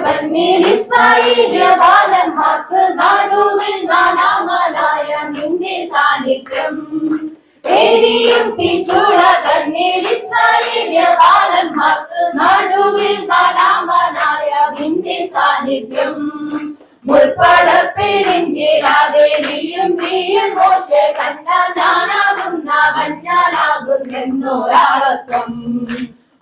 തന്നിൽ ഇസ്രായേലിയ ബാലന്മാർക്ക് നടുവിൽ നാലാമനായ നിന്റെ സാന്നിധ്യം. എരിയും തീച്ചൂള തന്നിൽ ഇസ്രായേലിയ ബാലന്മാർക്ക് നടുവിൽ നാലാമനായ നിന്റെ സാന്നിധ്യം. മുൾപ്പടപ്പെരിഞ്ഞിടാതെ നീയും നീയും മോശെ കണ്ട ഞാനാകുന്നവൻ ഞാനാകുന്നൊരാളത്വം.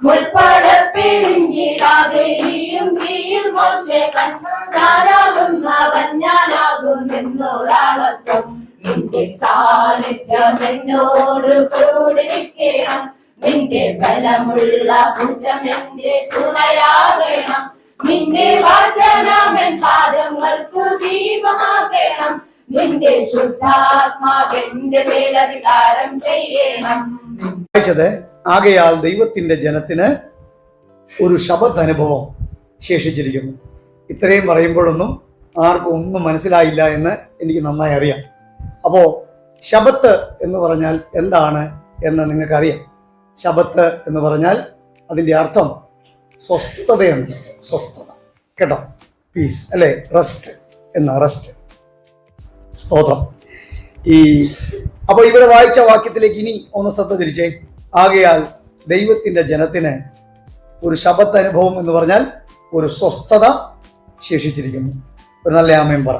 മുൾപ്പടപ്പെരിഞ്ഞിടാതെ നീയും നീയും മോശെ കണ്ട ഞാനാകുന്നവൻ ഞാനാകുന്നൊരാളത്വം. നിന്റെ സാന്നിധ്യം എന്നോട് കൂടിരിക്കണം. നിന്റെ ബലമുള്ള ഭുജം എന്റെ തുണയാകണം. നിന്റെ വചനമെൻ പാദങ്ങൾക്ക് ദീപമാകണം. നിന്റെ ശുദ്ധാത്മാവെന്റെ മേലധികാരം ചെയ്യണം. ആകയാൽ ദൈവത്തിന്റെ ജനത്തിന് ഒരു ശബത്ത് അനുഭവം ശേഷിച്ചിരിക്കുന്നു. ഇത്രയും പറയുമ്പോഴൊന്നും ആർക്കും ഒന്നും മനസ്സിലായില്ല എന്ന് എനിക്ക് നന്നായി അറിയാം. അപ്പോ ശബത്ത് എന്ന് പറഞ്ഞാൽ എന്താണ് എന്ന് നിങ്ങൾക്കറിയാം. ശബത്ത് എന്ന് പറഞ്ഞാൽ അതിൻ്റെ അർത്ഥം സ്വസ്ഥതയാണ്. സ്വസ്ഥത, കേട്ടോ, പീസ് അല്ലെ, റെസ്റ്റ് എന്ന റെസ്റ്റ്. സ്തോത്രം. അപ്പൊ ഇവിടെ വായിച്ച വാക്യത്തിലേക്ക് ഇനി ഒന്ന് ശ്രദ്ധ തിരിച്ചേ. ആകയാൽ ദൈവത്തിന്റെ ജനത്തിന് ഒരു ശബത്ത് അനുഭവം എന്ന് പറഞ്ഞാൽ ഒരു സ്വസ്ഥത ശേഷിച്ചിരിക്കുന്നു. ഒരു നല്ല ആമേൻ പറ.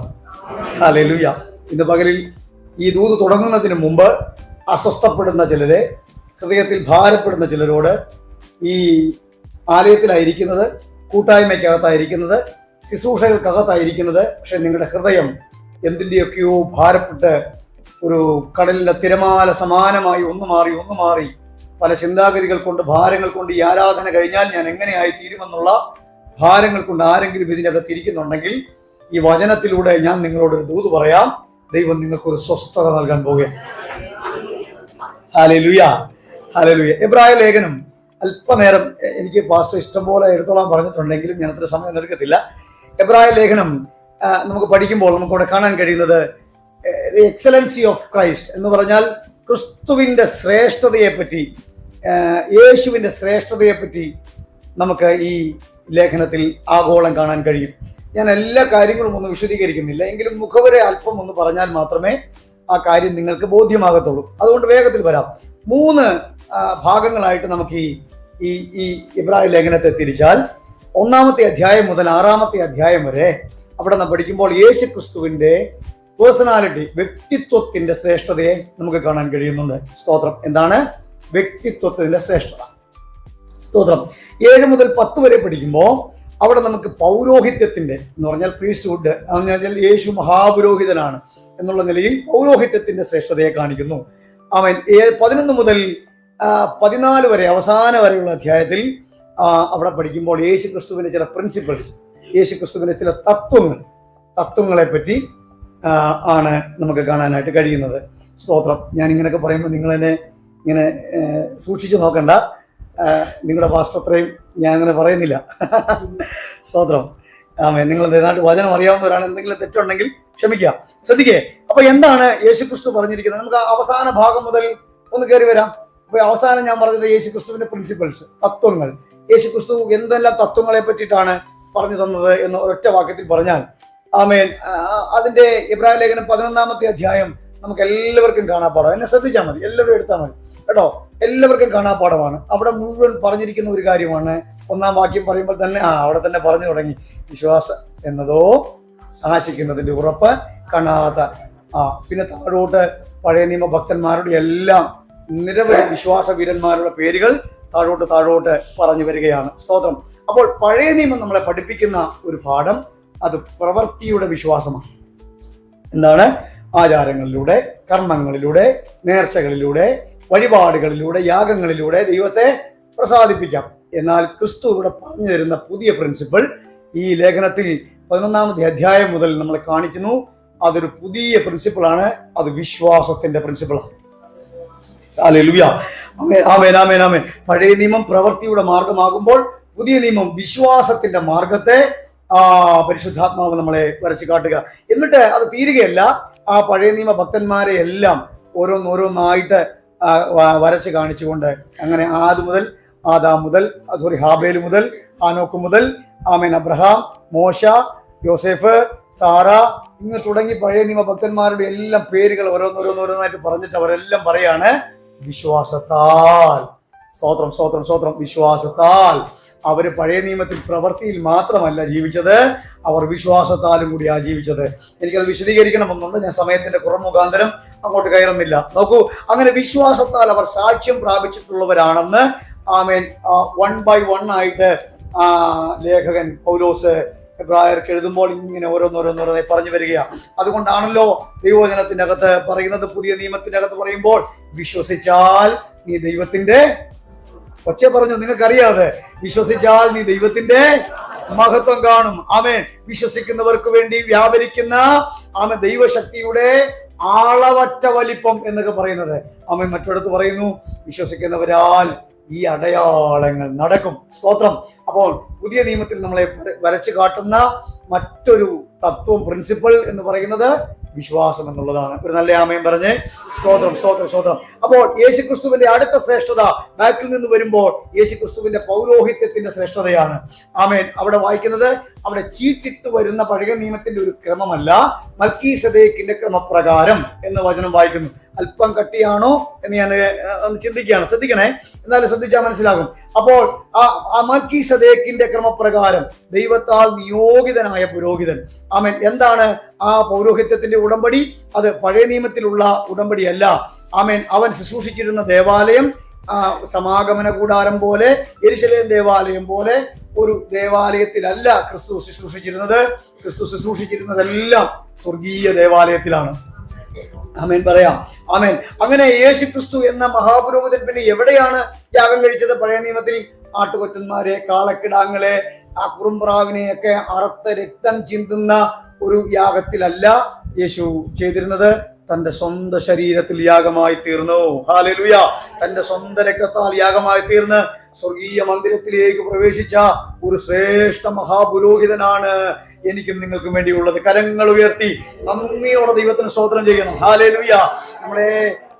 ഹല്ലേലൂയ. ഇന്ന് പകലിൽ ഈ ദൂത് തുടങ്ങുന്നതിന് മുമ്പ് അസ്വസ്ഥപ്പെടുന്ന ചിലരെ, ഹൃദയത്തിൽ ഭാരപ്പെടുന്ന ചിലരോട്, ഈ ആലയത്തിലായിരിക്കുന്നത്, കൂട്ടായ്മയ്ക്കകത്തായിരിക്കുന്നത്, ശുശ്രൂഷകൾക്കകത്തായിരിക്കുന്നത്, പക്ഷെ നിങ്ങളുടെ ഹൃദയം എന്തിൻ്റെയൊക്കെയോ ഭാരപ്പെട്ട് ഒരു കടലിലെ തിരമാല സമാനമായി ഒന്ന് മാറി പല ചിന്താഗതികൾ കൊണ്ട്, ഭാരങ്ങൾ കൊണ്ട് ഈ ആരാധന കഴിഞ്ഞാൽ ഞാൻ എങ്ങനെയായി തീരുമെന്നുള്ള ഭാരങ്ങൾ കൊണ്ട് ആരെങ്കിലും ഇതിനകത്ത് ഇരിക്കുന്നുണ്ടെങ്കിൽ ഈ വചനത്തിലൂടെ ഞാൻ നിങ്ങളോട് ദൂത് പറയാം. ദൈവം നിങ്ങൾക്കൊരു സ്വസ്ഥത നൽകാൻ പോവുകയാണ്. Hallelujah, hallelujah. എബ്രായ ലേഖനം അല്പനേരം എനിക്ക് പാസ്റ്റർ ഇഷ്ടംപോലെ എടുത്തോളാൻ പറഞ്ഞിട്ടുണ്ടെങ്കിലും ഞാൻ അത്ര സമയം എടുക്കത്തില്ല. എബ്രായ ലേഖനം നമുക്ക് പഠിക്കുമ്പോൾ നമുക്കവിടെ കാണാൻ കഴിയുന്നത് എക്സലൻസി ഓഫ് ക്രൈസ്റ്റ് എന്ന് പറഞ്ഞാൽ ക്രിസ്തുവിൻ്റെ ശ്രേഷ്ഠതയെപ്പറ്റി, യേശുവിൻ്റെ ശ്രേഷ്ഠതയെപ്പറ്റി നമുക്ക് ഈ ലേഖനത്തിൽ ആഗോളം കാണാൻ കഴിയും. ഞാൻ എല്ലാ കാര്യങ്ങളും ഒന്നും വിശദീകരിക്കുന്നില്ല, എങ്കിലും മുഖവരെ അല്പം ഒന്ന് പറഞ്ഞാൽ മാത്രമേ ആ കാര്യം നിങ്ങൾക്ക് ബോധ്യമാകത്തുള്ളൂ. അതുകൊണ്ട് വേഗത്തിൽ വരാം. 3 ഭാഗങ്ങളായിട്ട് നമുക്ക് ഈ ഇബ്രായ ലേഖനത്തെ തിരിച്ചാൽ 1-ാമത്തെ അധ്യായം മുതൽ 6-ാമത്തെ അധ്യായം വരെ അവിടെ നാം പഠിക്കുമ്പോൾ യേശു ക്രിസ്തുവിന്റെ പേഴ്സണാലിറ്റി, വ്യക്തിത്വത്തിന്റെ ശ്രേഷ്ഠതയെ നമുക്ക് കാണാൻ കഴിയുന്നുണ്ട്. സ്തോത്രം. എന്താണ് വ്യക്തിത്വത്തിന്റെ ശ്രേഷ്ഠത? സ്തോത്രം. 7 മുതൽ 10 വരെ പഠിക്കുമ്പോൾ അവിടെ നമുക്ക് പൗരോഹിത്യത്തിന്റെ എന്ന് പറഞ്ഞാൽ പ്രീസ്റ്റ്ഹുഡ്, പറഞ്ഞാൽ യേശു മഹാപുരോഹിതനാണ് എന്നുള്ള നിലയിൽ പൗരോഹിത്യത്തിന്റെ ശ്രേഷ്ഠതയെ കാണിക്കുന്നു. അവൻ 11 മുതൽ 14 വരെ അവസാന വരെയുള്ള അധ്യായത്തിൽ അവിടെ പഠിക്കുമ്പോൾ യേശു ക്രിസ്തുവിന്റെ ചില പ്രിൻസിപ്പിൾസ്, യേശു ക്രിസ്തുവിന്റെ ചില തത്വങ്ങളെ പറ്റി ആണ് നമുക്ക് കാണാനായിട്ട് കഴിയുന്നത്. സ്തോത്രം. ഞാൻ ഇങ്ങനെയൊക്കെ പറയുമ്പോൾ നിങ്ങളെന്നെ ഇങ്ങനെ സൂക്ഷിച്ചു നോക്കണ്ട. നിങ്ങളുടെ പാസ്റ്റർ അത്രയും ഞാൻ അങ്ങനെ പറയുന്നില്ല. സ്തോത്രം. നിങ്ങൾ നന്നായിട്ട് വചനം അറിയാവുന്നവരാണ്. എന്തെങ്കിലും തെറ്റുണ്ടെങ്കിൽ ക്ഷമിക്കുക. ശ്രദ്ധിക്കുക. അപ്പൊ എന്താണ് യേശുക്രിസ്തു പറഞ്ഞിരിക്കുന്നത്? നമുക്ക് അവസാന ഭാഗം മുതൽ ഒന്ന് കയറി വരാം. അപ്പൊ അവസാനം ഞാൻ പറഞ്ഞത് യേശുക്രിസ്തുവിന്റെ പ്രിൻസിപ്പിൾസ്, തത്വങ്ങൾ. യേശുക്രിസ്തു എന്തെല്ലാം തത്വങ്ങളെ പറ്റിയിട്ടാണ് പറഞ്ഞു തന്നത് എന്ന് ഒരൊറ്റ വാക്യത്തിൽ പറഞ്ഞാൽ, ആമേൻ, അതിന്റെ ഇബ്രായ ലേഖനം 11-ാമത്തെ അധ്യായം നമുക്ക് എല്ലാവർക്കും കാണാപ്പാടം. എന്നെ ശ്രദ്ധിച്ചാൽ മതി, എല്ലാവരും എടുത്താൽ മതി കേട്ടോ. എല്ലാവർക്കും കാണാപ്പാടമാണ്. അവിടെ മുഴുവൻ പറഞ്ഞിരിക്കുന്ന ഒരു കാര്യമാണ്. 1-ാം വാക്യം പറയുമ്പോൾ തന്നെ അവിടെ തന്നെ പറഞ്ഞു തുടങ്ങി, വിശ്വാസം എന്നതോ ആശിക്കുന്നതിന്റെ ഉറപ്പ് കാണാത്ത. പിന്നെ താഴോട്ട് പഴയ നിയമ ഭക്തന്മാരുടെ എല്ലാം നിരവധി വിശ്വാസ വീരന്മാരുടെ പേരുകൾ താഴോട്ട് പറഞ്ഞു വരികയാണ്. സ്തോത്രം. അപ്പോൾ പഴയ നിയമം നമ്മളെ പഠിപ്പിക്കുന്ന ഒരു പാഠം അത് പ്രവൃത്തിയുടെ വിശ്വാസമാണ്. എന്താണ്? ആചാരങ്ങളിലൂടെ, കർമ്മങ്ങളിലൂടെ, നേർച്ചകളിലൂടെ, വഴിപാടുകളിലൂടെ, യാഗങ്ങളിലൂടെ ദൈവത്തെ പ്രസാദിപ്പിക്കാം. എന്നാൽ ക്രിസ്തു ഇവിടെ പറഞ്ഞു തരുന്ന പുതിയ പ്രിൻസിപ്പിൾ ഈ ലേഖനത്തിൽ 11-ാമത്തെ അധ്യായം മുതൽ നമ്മളെ കാണിക്കുന്നു. അതൊരു പുതിയ പ്രിൻസിപ്പിളാണ്. അത് വിശ്വാസത്തിന്റെ പ്രിൻസിപ്പിളാണ്. ഹല്ലേലൂയ. ആമേൻ, ആമേൻ, ആമേൻ. പഴയ നിയമം പ്രവൃത്തിയുടെ മാർഗമാകുമ്പോൾ പുതിയ നിയമം വിശ്വാസത്തിന്റെ മാർഗത്തെ പരിശുദ്ധാത്മാവ് നമ്മളെ വരച്ചു കാട്ടുക. എന്നിട്ട് അത് തീരുകയല്ല. ആ പഴയ നിയമ ഭക്തന്മാരെ എല്ലാം ഓരോന്നായിട്ട് വരച്ച് കാണിച്ചുകൊണ്ട് അങ്ങനെ ആദ്യം മുതൽ ആദാം മുതൽ ഹാബേൽ മുതൽ ഹാനോക്ക് മുതൽ ആമേൻ അബ്രഹാം, മോശ, യോസേഫ്, സാറ, ഇങ്ങനെ തുടങ്ങി പഴയ നിയമ ഭക്തന്മാരുടെ എല്ലാം പേരുകൾ ഓരോന്നോരോന്നായിട്ട് പറഞ്ഞിട്ട് അവരെല്ലാം പറയാണ് വിശ്വാസത്താൽ. സ്തോത്രം സ്തോത്രം സ്തോത്രം. വിശ്വാസത്താൽ അവര് പഴയ നിയമത്തിൽ പ്രവൃത്തിയിൽ മാത്രമല്ല ജീവിച്ചത്, അവർ വിശ്വാസത്താലും കൂടിയാ ജീവിച്ചത്. എനിക്കത് വിശദീകരിക്കണമെന്നുണ്ട്, ഞാൻ സമയത്തിന്റെ കുറവ് മുഖാന്തരം അങ്ങോട്ട് കയറുന്നില്ല. നോക്കൂ, അങ്ങനെ വിശ്വാസത്താൽ അവർ സാക്ഷ്യം പ്രാപിച്ചിട്ടുള്ളവരാണെന്ന് ആമേൻ 1 by 1 ആയിട്ട് ലേഖകൻ പൗലോസ് എബ്രായർക്ക് എഴുതുമ്പോൾ ഇങ്ങനെ ഓരോന്നോരോന്നോരോന്നായി പറഞ്ഞു വരികയാണ്. അതുകൊണ്ടാണല്ലോ ദൈവവചനത്തിന്റെ അകത്ത് പറയുന്നത്, പുതിയ നിയമത്തിന്റെ അകത്ത് പറയുമ്പോൾ വിശ്വസിച്ചാൽ നീ ദൈവത്തിന്റെ, ഒച്ച പറഞ്ഞു നിങ്ങൾക്കറിയാതെ, വിശ്വസിച്ചാൽ നീ ദൈവത്തിന്റെ മഹത്വം കാണും. ആമേൻ. വിശ്വസിക്കുന്നവർക്ക് വേണ്ടി വ്യാപരിക്കുന്ന ആമേൻ ദൈവശക്തിയുടെ ആളവറ്റ വലിപ്പം എന്നൊക്കെ പറയുന്നത്. ആമേൻ. മറ്റൊരിടത്ത് പറയുന്നു വിശ്വസിക്കുന്നവരാൽ ഈ അടയാളങ്ങൾ നടക്കും. സ്തോത്രം. അപ്പോൾ പുതിയ നിയമത്തിൽ നമ്മളെ വരച്ചു കാട്ടുന്ന മറ്റൊരു തത്വം, പ്രിൻസിപ്പിൾ എന്ന് പറയുന്നത് വിശ്വാസം എന്നുള്ളതാണ്. ഒരു നല്ല ആമേൻ പറഞ്ഞേ. സ്തോത്രം സ്തോത്രം സ്തോത്രം. അപ്പോൾ യേശുക്രിസ്തുവിന്റെ അടുത്ത ശ്രേഷ്ഠത ബാക്കിൽ നിന്ന് വരുമ്പോൾ യേശുക്രിസ്തുവിന്റെ പൗരോഹിത്യത്തിന്റെ ശ്രേഷ്ഠതയാണ്. ആമേൻ. അവിടെ വായിക്കുന്നത്, അവിടെ ചീട്ടിട്ട് വരുന്ന പഴയ നിയമത്തിന്റെ ഒരു ക്രമമല്ല, മൽക്കീസദേക്കിന്റെ ക്രമപ്രകാരം എന്ന് വചനം വായിക്കുന്നു. അല്പം കട്ടിയാണോ എന്ന് ഞാൻ ഒന്ന് ചിന്തിക്കുകയാണ്, ശ്രദ്ധിക്കണേ, എന്നാലും ശ്രദ്ധിച്ചാൽ മനസ്സിലാകും. അപ്പോൾ ആ മൽക്കീസദേക്കിന്റെ ക്രമപ്രകാരം ദൈവത്താൽ നിയോഗിതനായ പുരോഹിതൻ. ആമേൻ. എന്താണ് ആ പൗരോഹിത്യത്തിന്റെ ഉടമ്പടി? അത് പഴയ നിയമത്തിലുള്ള ഉടമ്പടിയല്ല. ആമേൻ. അവൻ ശുശ്രൂഷിച്ചിരുന്ന ദേവാലയം സമാഗമന കൂടാരം പോലെ, യെരുശലേം ദേവാലയം പോലെ ഒരു ദേവാലയത്തിലല്ല ക്രിസ്തു ശുശ്രൂഷിച്ചിരുന്നത്. ക്രിസ്തു ശുശ്രൂഷിച്ചിരുന്നതെല്ലാം സ്വർഗീയ ദേവാലയത്തിലാണ്. ആമേൻ പറയാം. ആമേൻ. അങ്ങനെ യേശു ക്രിസ്തു എന്ന മഹാപുരോഹിതൻ പിന്നെ എവിടെയാണ് യാഗം കഴിച്ചത്? പഴയ നിയമത്തിൽ ആട്ടുകൊറ്റന്മാരെ, കാളക്കിടാങ്ങളെ, ആ കുറുമ്പ്രാവിനെയൊക്കെ അറുത്ത് രക്തം ചിന്തുന്ന ഒരു യാഗത്തിലല്ല യേശു ചെയ്തിരുന്നത്. തന്റെ സ്വന്തം ശരീരത്തിൽ യാഗമായി തീർന്നു. ഹല്ലേലൂയ. തന്റെ സ്വന്തം രക്തത്താൽ യാഗമായി തീർന്ന് സ്വർഗീയ മന്ദിരത്തിലേക്ക് പ്രവേശിച്ച ഒരു ശ്രേഷ്ഠ മഹാപുരോഹിതനാണ് എനിക്കും നിങ്ങൾക്കും വേണ്ടിയുള്ളത്. കരങ്ങൾ ഉയർത്തി നന്ദിയോടെ ദൈവത്തിന് സ്തോത്രം ചെയ്യണം. ഹല്ലേലൂയ. നമ്മളെ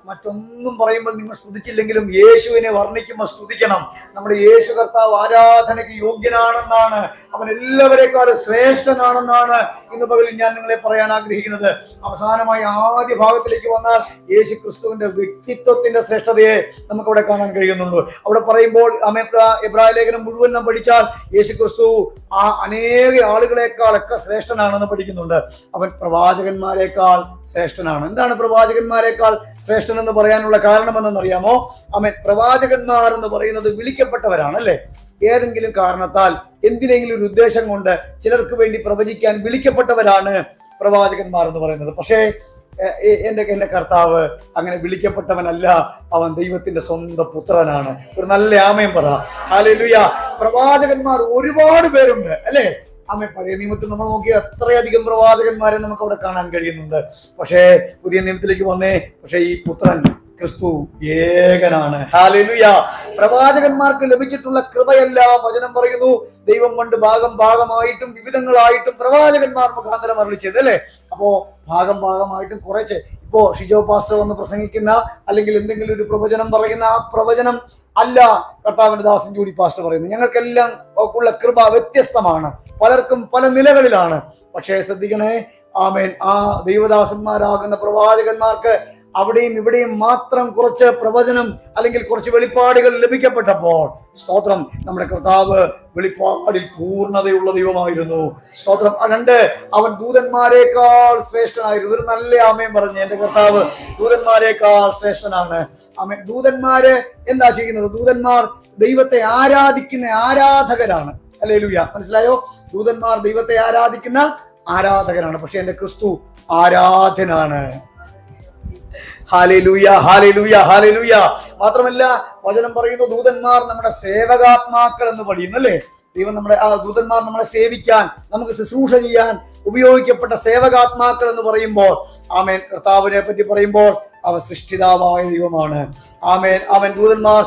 മറ്റൊന്നും പറയുമ്പോൾ നിങ്ങൾ സ്തുതിച്ചില്ലെങ്കിലും യേശുവിനെ വർണ്ണിക്കുമ്പോൾ സ്തുതിക്കണം. നമ്മുടെ യേശു കർത്താവ് ആരാധനയ്ക്ക് യോഗ്യനാണെന്നാണ്, അവൻ എല്ലാവരെക്കാളും ശ്രേഷ്ഠനാണെന്നാണ് ഇന്ന് പകലിൽ ഞാൻ നിങ്ങളെ പറയാൻ ആഗ്രഹിക്കുന്നത്. അവസാനമായി ആദ്യ ഭാഗത്തിലേക്ക് വന്നാൽ യേശു ക്രിസ്തുവിന്റെ വ്യക്തിത്വത്തിന്റെ ശ്രേഷ്ഠതയെ നമുക്കവിടെ കാണാൻ കഴിയുന്നുള്ളൂ. അവിടെ പറയുമ്പോൾ എബ്രായ ലേഖനം മുഴുവൻ നാം പഠിച്ചാൽ യേശു ക്രിസ്തു ആ അനേക ആളുകളെക്കാളൊക്കെ ശ്രേഷ്ഠനാണെന്ന് പഠിക്കുന്നുണ്ട്. അവൻ പ്രവാചകന്മാരെക്കാൾ ശ്രേഷ്ഠനാണ്. എന്താണ് പ്രവാചകന്മാരെക്കാൾ ശ്രേഷ്ഠൻ എന്ന് പറയാനുള്ള കാരണം എന്തെന്നറിയാമോ? ആമേൻ. പ്രവാചകന്മാർ എന്ന് പറയുന്നത് വിളിക്കപ്പെട്ടവരാണ്, അല്ലെ? ഏതെങ്കിലും കാരണത്താൽ, എന്തിനെങ്കിലും ഒരു ഉദ്ദേശം കൊണ്ട് ചിലർക്ക് വേണ്ടി പ്രവചിക്കാൻ വിളിക്കപ്പെട്ടവരാണ് പ്രവാചകന്മാർ എന്ന് പറയുന്നത്. പക്ഷേ എന്റെ കർത്താവ് അങ്ങനെ വിളിക്കപ്പെട്ടവനല്ല, അവൻ ദൈവത്തിന്റെ സ്വന്തം പുത്രനാണ്. ഒരു നല്ല ആമേൻ പറ. ഹല്ലേലൂയ. പ്രവാചകന്മാർ ഒരുപാട് പേരുണ്ട്, അല്ലെ? ആമേൻ. പഴയ നിയമത്തിൽ നമ്മൾ നോക്കിയാൽ എത്രയധികം പ്രവാചകന്മാരെ നമുക്ക് അവിടെ കാണാൻ കഴിയുന്നുണ്ട്. പക്ഷേ പുതിയ നിയമത്തിലേക്ക് വന്നേ, പക്ഷെ ഈ പുത്രൻ ക്രിസ്തു ഏകനാണ്. ഹല്ലേലൂയ. പ്രവാചകന്മാർക്ക് ലഭിച്ചിട്ടുള്ള കൃപയല്ല വചനം പറയുന്നു, ദൈവം കൊണ്ട് ഭാഗമായിട്ടും വിവിധങ്ങളായിട്ടും പ്രവാചകന്മാർ മുഖാന്തരം അരുളിച്ചത്, അല്ലെ? അപ്പോ ഭാഗമായിട്ടും കുറച്ച്, ഇപ്പോ ഷിജോ പാസ്റ്റർ വന്ന് പ്രസംഗിക്കുന്ന അല്ലെങ്കിൽ എന്തെങ്കിലും ഒരു പ്രവചനം പറയുന്ന ആ പ്രവചനം അല്ല കർത്താവിന്റെ ദാസൻ ജൂഡി പാസ്റ്റർ പറയുന്നത്. ഞങ്ങൾക്കെല്ലാം ഉള്ള കൃപ വ്യത്യസ്തമാണ്, പലർക്കും പല നിലകളിലാണ്. പക്ഷേ ശ്രദ്ധിക്കണേ, ആമേൻ, ആ ദൈവദാസന്മാരാകുന്ന പ്രവാചകന്മാർക്ക് അവിടെയും ഇവിടെയും മാത്രം കുറച്ച് പ്രവചനം അല്ലെങ്കിൽ കുറച്ച് വെളിപ്പാടുകൾ ലഭിക്കപ്പെട്ടപ്പോൾ, സ്തോത്രം, നമ്മുടെ കർത്താവ് വെളിപ്പാടിൽ പൂർണ്ണതയുള്ള ദൈവമായിരുന്നു. സ്തോത്രം. രണ്ട്, അവൻ ദൂതന്മാരെക്കാൾ ശ്രേഷ്ഠനായിരുന്നു. ഒരു നല്ല ആമേൻ പറഞ്ഞ് എന്റെ കർത്താവ് ദൂതന്മാരെക്കാൾ ശ്രേഷ്ഠനാണ്. ആമേൻ. ദൂതന്മാര് എന്താ ചെയ്യുന്നത്? ദൂതന്മാർ ദൈവത്തെ ആരാധിക്കുന്ന ആരാധകരാണ്. ഹല്ലേലൂയ. മനസ്സിലായോ? ദൂതന്മാർ ദൈവത്തെ ആരാധിക്കുന്ന ആരാധകരാണ്. പക്ഷെ എന്റെ ക്രിസ്തു ആരാധനാണ്. Hallelujah, hallelujah, hallelujah. മാത്രമല്ല വചനം പറയുന്നു, ദൂതന്മാർ നമ്മുടെ സേവകാത്മാക്കൾ എന്ന് പറയുന്നു, അല്ലേ? ദൈവം നമ്മുടെ ദൂതന്മാർ നമ്മളെ സേവിക്കാൻ, നമുക്ക് ശുശ്രൂഷ ചെയ്യാൻ ഉപയോഗിക്കപ്പെട്ട സേവകാത്മാക്കൾ എന്ന് പറയുമ്പോൾ, ആമേൻ, കർത്താവിനെ പറ്റി പറയുമ്പോൾ അവൻ സൃഷ്ടിതാവായ ദൈവമാണ്. ആമേൻ. അവൻ ദൂതന്മാർ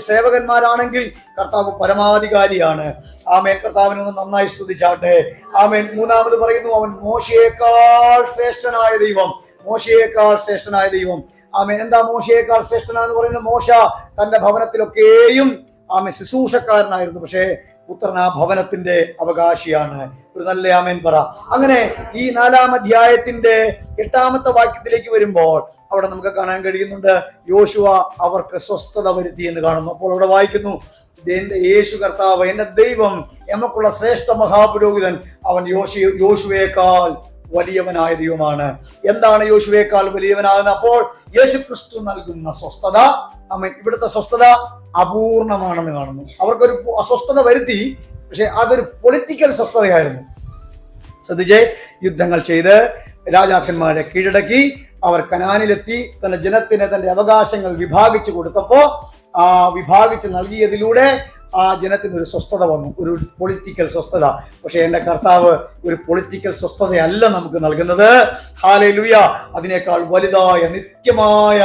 സേവകന്മാരാണെങ്കിൽ കർത്താവ് പരമാധികാരിയാണ്. ആമേൻ. കർത്താവിനൊന്ന് നന്നായി സ്തുതിച്ചാട്ടെ. ആമേൻ. മൂന്നാമത് പറയുന്നു, അവൻ മോശയേക്കാൾ ശ്രേഷ്ഠനായ ദൈവം. മോശയേക്കാൾ ശ്രേഷ്ഠനായ ദൈവം. ആമേൻ. എന്താ മോശയേക്കാൾ ശ്രേഷ്ഠനാന്ന് പറയുന്നത്? മോശ തന്റെ ഭവനത്തിലൊക്കെയും ആമേൻ ശുശ്രൂഷക്കാരനായിരുന്നു. പക്ഷേ പുത്രൻ ആ ഭവനത്തിന്റെ അവകാശിയാണ്. ഒരു നല്ല ആമേൻ പറ. അങ്ങനെ ഈ 4-ാം അധ്യായത്തിന്റെ 8-ാമത്തെ വാക്യത്തിലേക്ക് വരുമ്പോൾ അവിടെ നമുക്ക് കാണാൻ കഴിയുന്നുണ്ട്, യോശുവ അവർക്ക് സ്വസ്ഥത വരുത്തി എന്ന് കാണുന്നു. അപ്പോൾ അവിടെ വായിക്കുന്നു, എന്റെ യേശു കർത്താവ്, എന്റെ ദൈവം, എമക്കുള്ള ശ്രേഷ്ഠ മഹാപുരോഹിതൻ, അവൻ യോശുവേക്കാൾ വലിയവനായ ദൈവമാണ്. എന്താണ് യോശുവേക്കാൾ വലിയവനാകുന്നത്? അപ്പോൾ യേശു ക്രിസ്തു നൽകുന്ന സ്വസ്ഥത, ആമേൻ, ഇവിടുത്തെ സ്വസ്ഥത അപൂർണമാണെന്ന് കാണുന്നു. അവർക്കൊരു അസ്വസ്ഥത വരുത്തി, പക്ഷെ അതൊരു പൊളിറ്റിക്കൽ സ്വസ്ഥതയായിരുന്നു. ശ്രദ്ധിച്ചേ, യുദ്ധങ്ങൾ ചെയ്ത് രാജാക്കന്മാരെ കീഴടക്കി അവർ കനാനിലെത്തി തന്റെ ജനത്തിന് തന്റെ അവകാശങ്ങൾ വിഭാഗിച്ചു കൊടുത്തപ്പോ ആ വിഭാഗിച്ച് നൽകിയതിലൂടെ ആ ജനത്തിന് ഒരു സ്വസ്ഥത വന്നു, ഒരു പൊളിറ്റിക്കൽ സ്വസ്ഥത. പക്ഷെ എന്റെ കർത്താവ് ഒരു പൊളിറ്റിക്കൽ സ്വസ്ഥതയല്ല നമുക്ക് നൽകുന്നത്. ഹല്ലേലൂയ! അതിനേക്കാൾ വലുതായ നിത്യമായ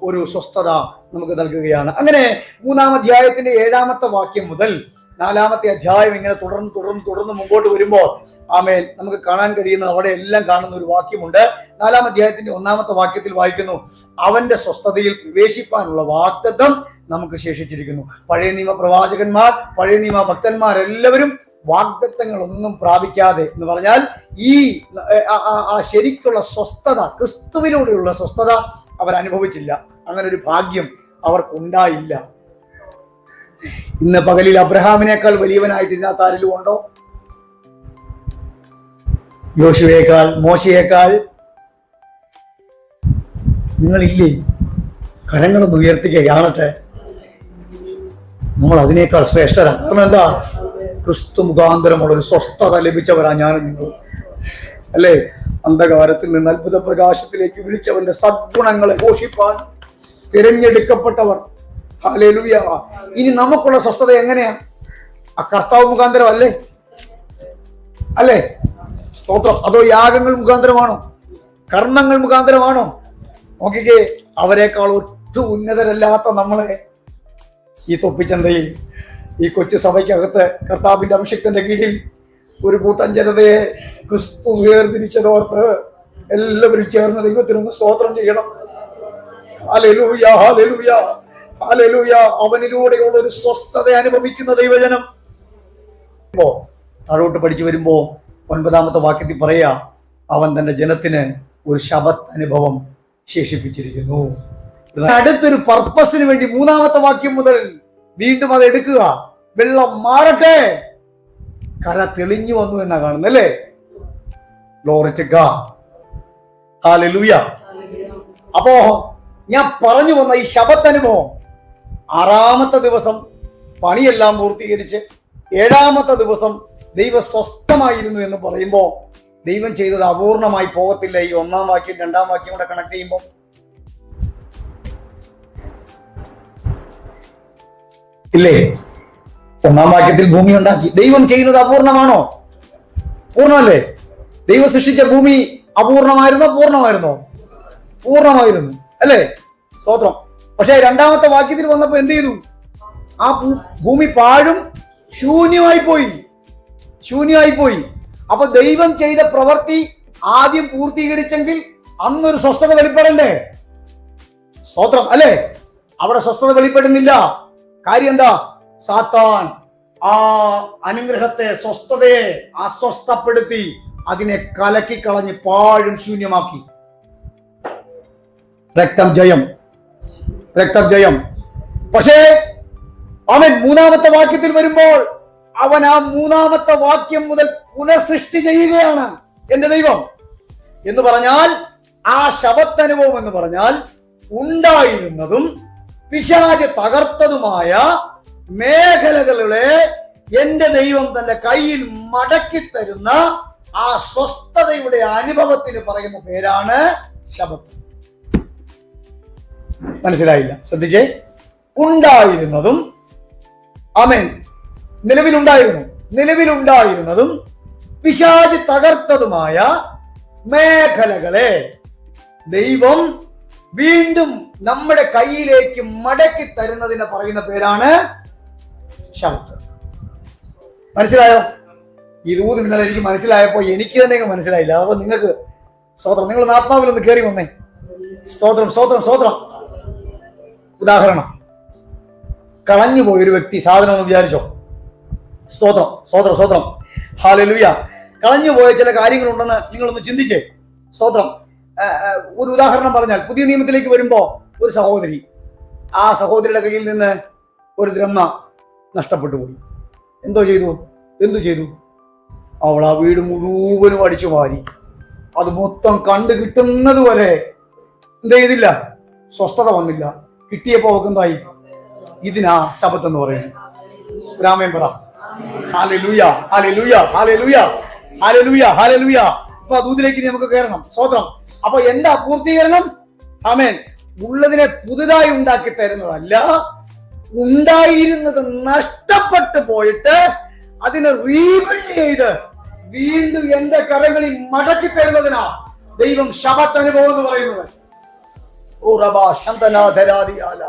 ഒരു സ്വസ്ഥത നമുക്ക് നൽകുകയാണ്. അങ്ങനെ 3-ാം അധ്യായത്തിന്റെ 7-ാമത്തെ വാക്യം മുതൽ 4-ാമത്തെ അധ്യായം ഇങ്ങനെ തുടർന്ന് മുമ്പോട്ട് വരുമ്പോൾ ആമേൻ നമുക്ക് കാണാൻ കഴിയുന്ന, അവിടെ എല്ലാം കാണുന്ന ഒരു വാക്യമുണ്ട്. 4-ാം അധ്യായത്തിന്റെ 1-ാമത്തെ വാക്യത്തിൽ വായിക്കുന്നു, അവന്റെ സ്വസ്ഥതയിൽ പ്രവേശിപ്പാനുള്ള വാഗ്ദത്തം നമുക്ക് ശേഷിച്ചിരിക്കുന്നു. പഴയ നിയമ പ്രവാചകന്മാർ, പഴയ നിയമ ഭക്തന്മാരെല്ലാവരും വാഗ്ദത്തങ്ങളൊന്നും പ്രാപിക്കാതെ, എന്ന് പറഞ്ഞാൽ ഈ ശരിക്കുള്ള സ്വസ്ഥത, ക്രിസ്തുവിലൂടെയുള്ള സ്വസ്ഥത അവർ അനുഭവിച്ചില്ല. അങ്ങനെ ഒരു ഭാഗ്യം അവർക്കുണ്ടായില്ല. ഇന്ന് പകലിൽ അബ്രഹാമിനേക്കാൾ വലിയവനായിട്ട് ഇതിനകത്ത് ആരിലും ഉണ്ടോ? യോശുവേക്കാൾ, മോശയേക്കാൾ നിങ്ങളില്ലേ? കരങ്ങളൊന്ന് ഉയർത്തിക്കുക, കാണട്ടെ. നമ്മൾ അതിനേക്കാൾ ശ്രേഷ്ഠരാണ്. കാരണം എന്താ? ക്രിസ്തു മുഖാന്തരമുള്ള ഒരു സ്വസ്ഥത ലഭിച്ചവരാ ഞാനും നിങ്ങൾ, അല്ലേ? അന്ധകാരത്തിൽ നിന്ന് അത്ഭുത പ്രകാശത്തിലേക്ക് വിളിച്ചവന്റെ സദ്ഗുണങ്ങളെ ഘോഷിപ്പാൻ തിരഞ്ഞെടുക്കപ്പെട്ടവർ. ഹല്ലേലൂയ! ഇനി നമുക്കുള്ള സ്വസ്ഥത എങ്ങനെയാ? ആ കർത്താവ് മുഖാന്തരം അല്ലേ? സ്തോത്രം. അതോ യാഗങ്ങൾ മുഖാന്തരമാണോ? കർമ്മങ്ങൾ മുഖാന്തരമാണോ? നോക്കിക്കേ, അവരെക്കാൾ ഒട്ടും ഉന്നതരല്ലാത്ത നമ്മളെ ഈ തൊപ്പിച്ചന്തയിൽ, ഈ കൊച്ചു സഭയ്ക്കകത്ത് കർത്താവിന്റെ അഭിഷിക്തന്റെ കീഴിൽ ഒരു കൂട്ടം ജനതയെ ക്രിസ്തു വേർതിരിച്ചതോർത്ത് എല്ലാവരും ചേർന്ന് ദൈവത്തിനൊന്ന് സ്തോത്രം ചെയ്യണം. ഹല്ലേലൂയ! ഹല്ലേലൂയ! ഹല്ലേലൂയ! അവനിലൂടെയുള്ള ഒരു സ്വസ്ഥത അനുഭവിക്കുന്ന ദൈവജനം. താഴോട്ട് പഠിച്ചു വരുമ്പോ 9-ാമത്തെ വാക്യത്തിൽ പറയാ, അവൻ തന്റെ ജനത്തിന് ഒരു ശബത്ത് അനുഭവം ശേഷിപ്പിച്ചിരിക്കുന്നു. അടുത്തൊരു പർപ്പസിന് വേണ്ടി 3-ാമത്തെ വാക്യം മുതൽ വീണ്ടും അത് എടുക്കുക. വെള്ളം മാറട്ടെ, കര തെളിഞ്ഞു വന്നു എന്നാ കാണുന്നത്, അല്ലേ? Glory to God. ഹല്ലേലൂയ! അപ്പോ ഞാൻ പറഞ്ഞു വന്ന ഈ ശബത്ത് അനുഭവം 6-ാമത്തെ ദിവസം പണിയെല്ലാം പൂർത്തീകരിച്ച് 7-ാമത്തെ ദിവസം ദൈവം സ്വസ്ഥമായിരുന്നു എന്ന് പറയുമ്പോൾ ദൈവം ചെയ്തത് അപൂർണമായി പോകത്തില്ല. ഈ 1-ാം വാക്യം 2-ാം വാക്യം കൂടെ കണക്ട് ചെയ്യുമ്പോൾ ഇല്ലേ? 1-ാം വാക്യത്തിൽ ഭൂമി ഉണ്ടാക്കി. ദൈവം ചെയ്യുന്നത് അപൂർണമാണോ? പൂർണ്ണമല്ലേ? ദൈവം സൃഷ്ടിച്ച ഭൂമി അപൂർണമായിരുന്നോ? പൂർണ്ണമായിരുന്നു, അല്ലേ? സ്തോത്രം. പക്ഷെ 2-ാമത്തെ വാക്യത്തിൽ വന്നപ്പോ എന്ത് ചെയ്തു? ആ ഭൂമി പാഴും ശൂന്യമായി പോയി. അപ്പൊ ദൈവം ചെയ്ത പ്രവൃത്തി ആദ്യം പൂർത്തീകരിച്ചെങ്കിൽ അന്നൊരു സ്വസ്ഥത വെളിപ്പെടണ്ടേ? സ്തോത്രം, അല്ലേ? അവിടെ സ്വസ്ഥത വെളിപ്പെടുന്നില്ല. കാര്യം എന്താ? സാത്താൻ ആ അനുഗ്രഹത്തെ, സ്വസ്ഥതയെ അസ്വസ്ഥപ്പെടുത്തി അതിനെ കലക്കിക്കളഞ്ഞ് പാഴും ശൂന്യമാക്കി. രക്തം ജയം. പക്ഷേ അവൻ 3-ാമത്തെ വാക്യത്തിൽ വരുമ്പോൾ അവൻ ആ 3-ാമത്തെ വാക്യം മുതൽ പുനഃസൃഷ്ടി ചെയ്യുകയാണ്. എന്റെ ദൈവം എന്ന് പറഞ്ഞാൽ, ആ ശബത്ത് അനുഭവം എന്ന് പറഞ്ഞാൽ ഉണ്ടായിരുന്നതും പിശാച് തകർത്തതുമായ മേഖലകളെ എന്റെ ദൈവം തന്റെ കയ്യിൽ മടക്കി തരുന്ന ആ സ്വസ്ഥതയുടെ അനുഭവത്തിന് പറയുന്ന പേരാണ് ശബത്ത്. മനസ്സിലായില്ല? ശ്രദ്ധിച്ചേ. ഉണ്ടായിരുന്നതും, ആമേൻ, നിലവിലുണ്ടായിരുന്നതും പിശാച് തകർത്തതുമായ മേഖലകളെ ദൈവം വീണ്ടും നമ്മുടെ കയ്യിലേക്ക് മടക്കി തരുന്നതിന് പറയുന്ന പേരാണ് ശബത്ത്. മനസ്സിലായോ? ഇതൂത് ഇന്നലെ എനിക്ക് മനസ്സിലായപ്പോ എനിക്ക് തന്നെ മനസ്സിലായില്ല. അപ്പൊ നിങ്ങൾക്ക് സ്തോത്രം. നിങ്ങൾ ആത്മാവിലൊന്ന് കയറി വന്നേ. സ്തോത്രം. ഉദാഹരണം, കളഞ്ഞു പോയൊരു വ്യക്തി സാധനം ഒന്ന് വിചാരിച്ചോ. സ്തോത്രം സ്തോത്രം സ്തോത്രം. ഹല്ലേലൂയ. കളഞ്ഞു പോയ ചില കാര്യങ്ങളുണ്ടെന്ന് നിങ്ങളൊന്ന് ചിന്തിച്ചേ. സ്തോത്രം. ഒരു ഉദാഹരണം പറഞ്ഞാൽ, പുതിയ നിയമത്തിലേക്ക് വരുമ്പോ ഒരു സഹോദരി, ആ സഹോദരിയുടെ കയ്യിൽ നിന്ന് ഒരു ദ്രഹ്മ നഷ്ടപ്പെട്ടു പോയി. എന്തു ചെയ്തു? അവൾ ആ വീട് മുഴുവനും അടിച്ചു മാറി. അത് മൊത്തം കണ്ടു കിട്ടുന്നത് വരെ എന്ത് ചെയ്തില്ല? സ്വസ്ഥത വന്നില്ല. കിട്ടിയപ്പോ അവർക്ക് എന്തായി? ഇതിനാ ശബത്ത് എന്ന് പറയുന്നത്. രാമൻ പറ. Hallelujah hallelujah hallelujah hallelujah hallelujah. അപ്പൊ ദൂതിലേക്ക് നമുക്ക് കയറണം. സ്തോത്രം. അപ്പൊ എന്താ പൂർത്തീകരണം? ആമേൻ. ഉള്ളതിനെ പുതുതായി ഉണ്ടാക്കി തരുന്നതല്ല, ഉണ്ടായിരുന്നത് നഷ്ടപ്പെട്ടു പോയിട്ട് അതിനെ റീബിൽഡ് ചെയ്ത് വീണ്ടും എന്റെ കരങ്ങളിൽ മടക്കി തരുന്നതിനാ ദൈവം ശബത്ത് അനുഭവം എന്ന് പറയുന്നത്. ഓ റബാ ശന്തനാധരാദിയാല.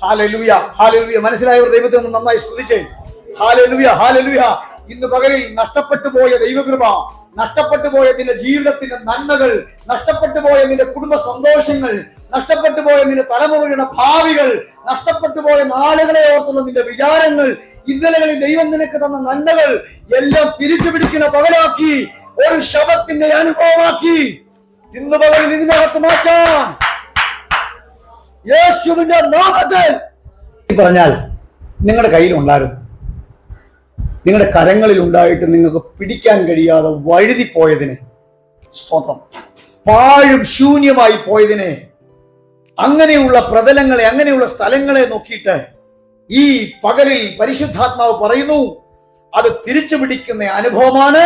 Hallelujah hallelujah. മനസ്സിലായവർ ദൈവത്തെ ഒന്ന് നന്നായി സ്തുതിച്ചേ. Hallelujah hallelujah. ഇന്ന് പകലിൽ നഷ്ടപ്പെട്ടു പോയ ദൈവകൃപ, നഷ്ടപ്പെട്ടു പോയ നിന്റെ ജീവിതത്തിന്റെ നന്മകൾ, നഷ്ടപ്പെട്ടു പോയ നിന്റെ കുടുംബ സന്തോഷങ്ങൾ, നഷ്ടപ്പെട്ടു പോയ നിന്റെ തലമുറയുടെ ഭാവികൾ, നഷ്ടപ്പെട്ടു പോയ നാളുകളെ ഓർത്തുള്ള നിന്റെ വിചാരങ്ങൾ, ഇന്നലകളിൽ ദൈവം നിനക്ക് തന്ന നന്മകൾ എല്ലാം തിരിച്ചു പിടിക്കുന്ന പകലാക്കി ഒരു ശബത്തിന്റെ അനുഭവമാക്കി ഇന്ന് പകലിൽ ഇതിനകത്ത് മാറ്റാൻ യേശുവിന്റെ നാമത്തിൽ പറഞ്ഞാൽ നിങ്ങളുടെ കയ്യിലുണ്ടായിരുന്നു, നിങ്ങളുടെ കരങ്ങളിൽ ഉണ്ടായിട്ട് നിങ്ങൾക്ക് പിടിക്കാൻ കഴിയാതെ വഴുതിപ്പോയതിനെ, സ്തോത്രം, പാഴും ശൂന്യമായി പോയതിനെ, അങ്ങനെയുള്ള പ്രതലങ്ങളെ, അങ്ങനെയുള്ള സ്ഥലങ്ങളെ നോക്കിയിട്ട് ഈ പകലിൽ പരിശുദ്ധാത്മാവ് പറയുന്നു, അത് തിരിച്ചു പിടിക്കുന്ന അനുഭവമാണ്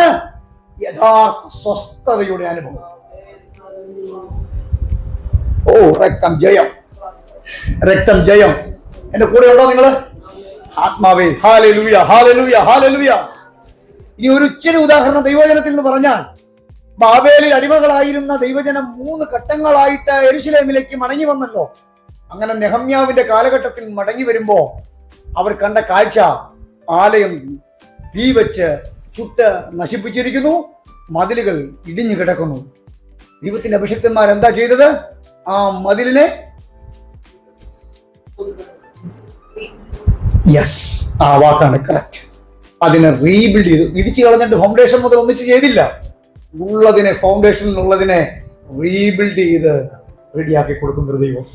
യഥാർത്ഥ സ്വസ്ഥതയുടെ അനുഭവം. ഓ രക്തം ജയം, രക്തം ജയം. എന്റെ കൂടെ ഉണ്ടോ നിങ്ങള്? ആത്മാവേ ഹല്ലേലൂയ ഹല്ലേലൂയ ഹല്ലേലൂയ. ഇനി ഒരു ഇച്ചിരി ഉദാഹരണം ദൈവജനത്തിൽ നിന്ന് പറഞ്ഞാൽ, ബാബേലിൽ അടിമകളായിരുന്ന ദൈവജനം 3 ഘട്ടങ്ങളായിട്ട് യെരൂശലേമിലേക്ക് മടങ്ങി വന്നല്ലോ. അങ്ങനെ നെഹമ്യാവിന്റെ കാലഘട്ടത്തിൽ മടങ്ങി വരുമ്പോ അവർ കണ്ട കാഴ്ച, ആലയം തീ വെച്ച് ചുട്ട് നശിപ്പിച്ചിരിക്കുന്നു, മതിലുകൾ ഇടിഞ്ഞു കിടക്കുന്നു. ദൈവത്തിന്റെ അഭിഷിക്തന്മാർ എന്താ ചെയ്തത്? ആ മതിലിനെ, യെസ്, ആ വാക്കാണ് കറക്റ്റ്, അതിനെ റീബിൽഡ് ചെയ്തു. ഇടിച്ചു കളഞ്ഞിട്ട് ഫൗണ്ടേഷൻ മുതൽ ഒന്നിച്ച് ചെയ്തില്ല, ഉള്ളതിനെ, ഫൗണ്ടേഷനിലുള്ളതിനെ റീബിൽഡ് ചെയ്ത് റെഡിയാക്കി കൊടുക്കുന്ന ദൈവം.